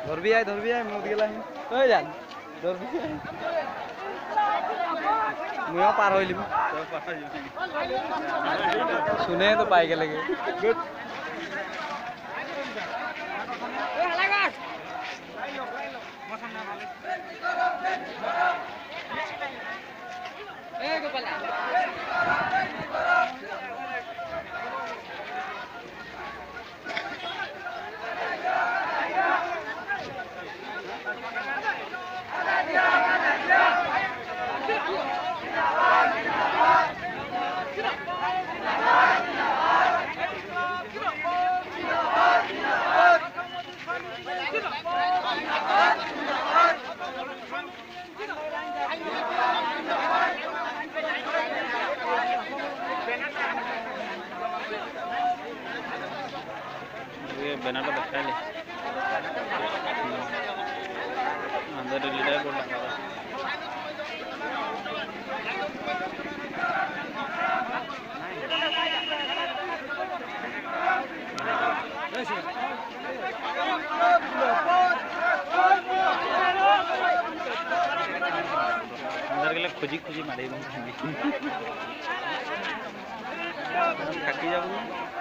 ধরবি আয় মুদ গেলাম ওই যান ধরবি মুইও পার হইলিম শুনে তো পাই গেলে গুড बैनर दिखा ले अंदर लीडर बोर्ड लगा अंदर के लिए खुजी खुजी मारे थकी जाओ